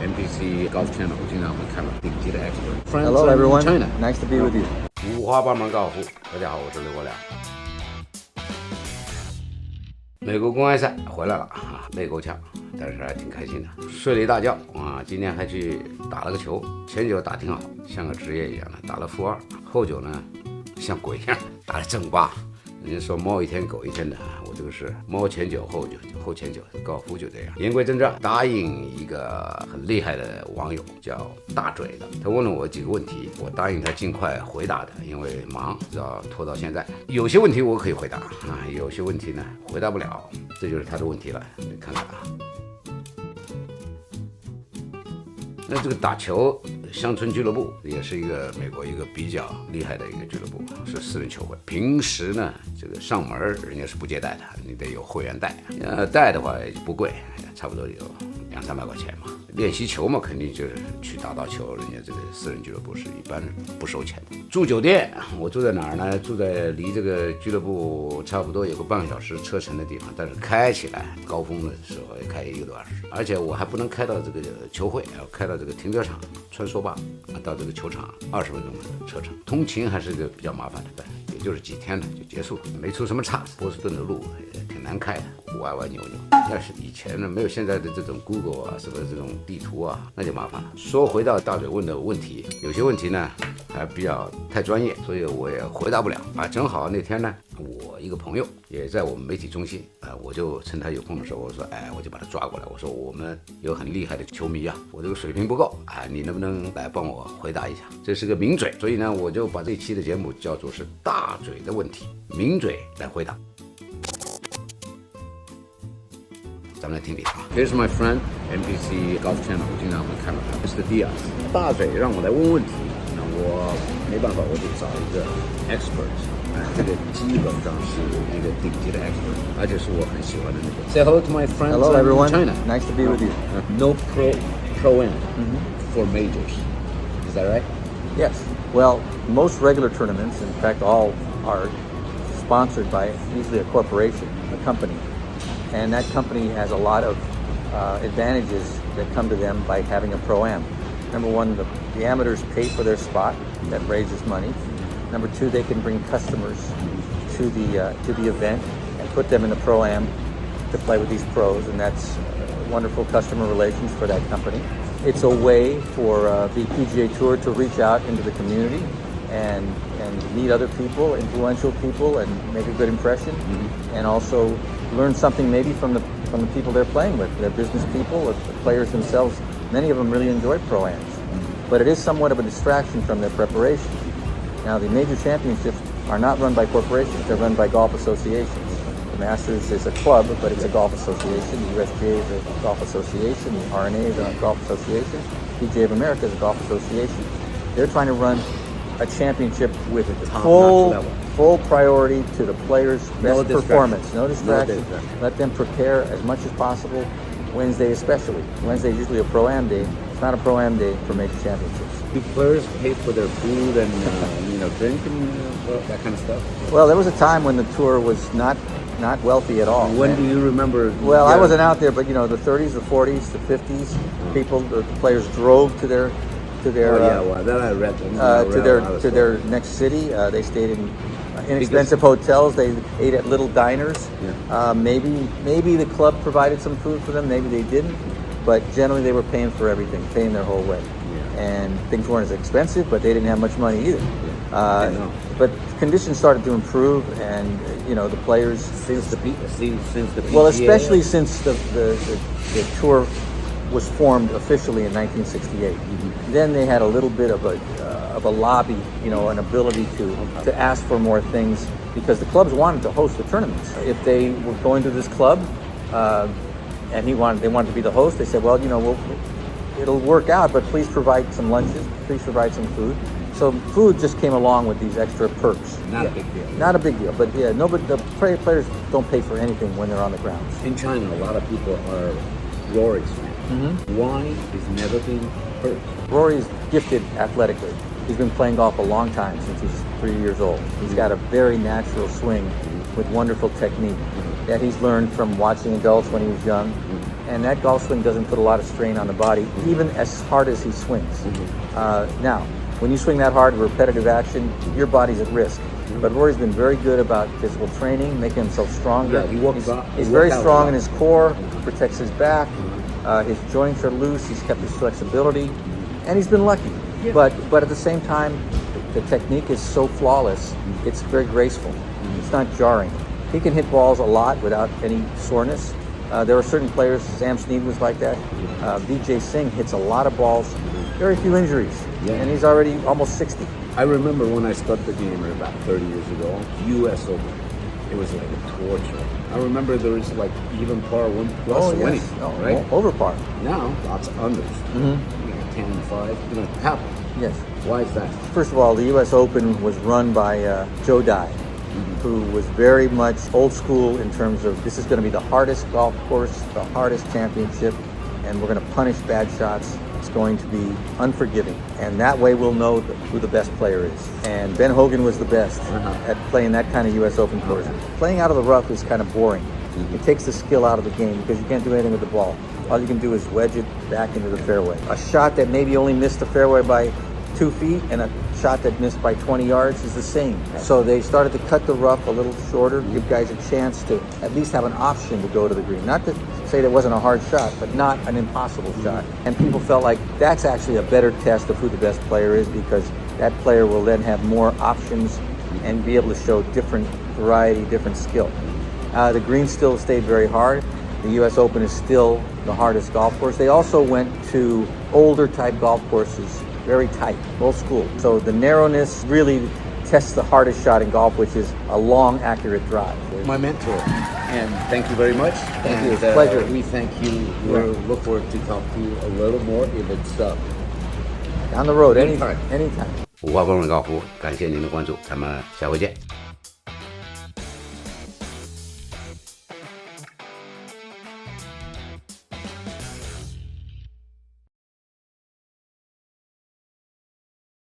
NPC Golf Channel 经常会看到顶级的 expert。 Hello everyone, nice to be with you. 五花八门高尔夫，大家好，我是刘国良。美国公开赛回来了啊，累够呛，但是还挺开心的，睡了一大觉啊。今天还去打了个球，前九打挺好，像个职业一样的，打了负2，后九呢像鬼一样打了正8。人家说猫一天狗一天的，我这个是猫前九后九后前九，高尔夫就这样。言归正传，答应一个很厉害的网友叫大嘴的，他问了我几个问题，我答应他尽快回答的，因为忙只要拖到现在。有些问题我可以回答啊，有些问题呢回答不了，这就是他的问题了。你看看啊，那这个打球乡村俱乐部也是一个美国一个比较厉害的一个俱乐部，是私人球会。平时呢，这个上门人家是不接待的，你得有会员带。带的话也不贵，差不多有200-300块钱嘛。练习球嘛，肯定就是去打到球，人家这个私人俱乐部是一般不收钱的。住酒店，我住在哪儿呢？住在离这个俱乐部差不多有个半个小时车程的地方，但是开起来高峰的时候也开1个多小时，而且我还不能开到这个球会，要开到这个停车场穿梭吧，到这个球场20分钟的车程，通勤还是个比较麻烦的，也就是几天呢就结束了，没出什么岔子。波士顿的路也挺难开的，歪歪扭扭。但是以前呢，没有现在的这种 Google 啊，什么这种地图啊，那就麻烦了。说回到大嘴问的问题，有些问题呢还比较太专业，所以我也回答不了啊。正好那天呢，我一个朋友也在我们媒体中心啊，我就趁他有空的时候，我说，我就把他抓过来，我说我们有很厉害的球迷啊，我这个水平不够啊，你能不能来帮我回答一下？这是个名嘴，所以呢，我就把这期的节目叫做是大嘴的问题，名嘴来回答。咱们来听听啊。Here's my friend, NBC Golf Channel， 我经常会看到他 ，Mr. Diaz。大嘴让我来问问题，那我没办法，我就找一个 expert， 这个基本上是一个顶级的 expert， 而且是我很喜欢的那个。Say hello to my friends Hello everyone, in China. nice to be with you. No pro-am for majors. Is that right? Yes. Well, most regular tournaments, in fact, all are sponsored by usually a corporation, a company. And that company has a lot of advantages that come to them by having a pro-am. Number one, the amateurs pay for their spot, that raises money. Number two, they can bring customers to the event and put them in the pro-am to play with these pros, and that's wonderful customer relations for that company. It's a way for the PGA Tour to reach out into the community and meet other people, influential people, and make a good impression, and also learn something maybe from the people they're playing with. They're business people, or the players themselves. Many of them really enjoy pro-ams, but it is somewhat of a distraction from their preparation. Now, the major championships are not run by corporations; they're run by golf associations. The Masters is a club, but it's a golf association. The USGA is a golf association. The R&A is a golf association. PGA of America is a golf association. They're trying to run a championship with full priority to the players' best performance. No distraction. Let them prepare as much as possible. Wednesday especially. Wednesday is usually a pro-am day. It's not a pro-am day for major championships. Do players pay for their food and drink and that kind of stuff? Well, there was a time when the tour was not wealthy at all. When do you remember? Well, I wasn't out there, but the 30s, the 40s, the 50s, the players drove to their that I read. To their next city. They stayed in inexpensive hotels. They ate at little diners. Yeah. Maybe the club provided some food for them. Maybe they didn't. But generally, they were paying for everything, paying their whole way. Yeah. And things weren't as expensive, but they didn't have much money either. Yeah. But conditions started to improve, and the players since the PGA. Well, especially since the tour was formed officially in 1968. Then they had a little bit of a lobby, an ability to ask for more things, because the clubs wanted to host the tournaments. If they were going to this club and they wanted to be the host, they said, well, it'll work out, but please provide some lunches, please provide some food. So food just came along with these extra perks. Not a big deal. Not a big deal, but nobody, the players don't pay for anything when they're on the grounds. In China, a lot of people are Rory's fans. Why he's never been hurt? Rory's gifted athletically. He's been playing golf a long time, since he's 3 years old. He's got a very natural swing with wonderful technique that he's learned from watching adults when he was young. and that golf swing doesn't put a lot of strain on the body, even as hard as he swings. Now, when you swing that hard, repetitive action, your body's at risk. But Rory's been very good about physical training, making himself stronger. Yeah, he's very strong in his core, protects his back. His joints are loose. He's kept his flexibility, and he's been lucky. Yeah. But at the same time, the technique is so flawless. It's very graceful. It's not jarring. He can hit balls a lot without any soreness. There are certain players. Sam Snead was like that. Vijay Singh hits a lot of balls. Very few injuries, and he's already almost 60. I remember when I started the game about 30 years ago, U.S. Open. It was like a torture. I remember there was like even par 1+ winning, right? Over par. Now, lots of unders. You know, 10, 5, you know, happen. Yes. Why is that? First of all, the U.S. Open was run by Joe Dye, who was very much old school in terms of this is going to be the hardest golf course, the hardest championship, and we're going to punish bad shots. It's going to be unforgiving, and that way we'll know who the best player is. And Ben Hogan was the best at playing that kind of U.S. Open course. Playing out of the rough is kind of boring. It takes the skill out of the game because you can't do anything with the ball. All you can do is wedge it back into the fairway. A shot that maybe only missed the fairway by 2 feet and a shot that missed by 20 yards is the same. So they started to cut the rough a little shorter, give guys a chance to at least have an option to go to the green. Not to say that wasn't a hard shot, but not an impossible shot. And people felt like that's actually a better test of who the best player is because that player will then have more options and be able to show different variety, different skill. The green still stayed very hard. The U.S. Open is still the hardest golf course. They also went to older type golf courses, very tight, old school. So the narrowness really tests the hardest shot in golf, which is a long, accurate drive. My mentor, and thank you very much. Thank you. It's a pleasure. We thank you. We'll look forward to talk to you a little more if it's down the road, anytime. Anytime. 五花八门高尔夫，感谢您的关注，咱们下回见。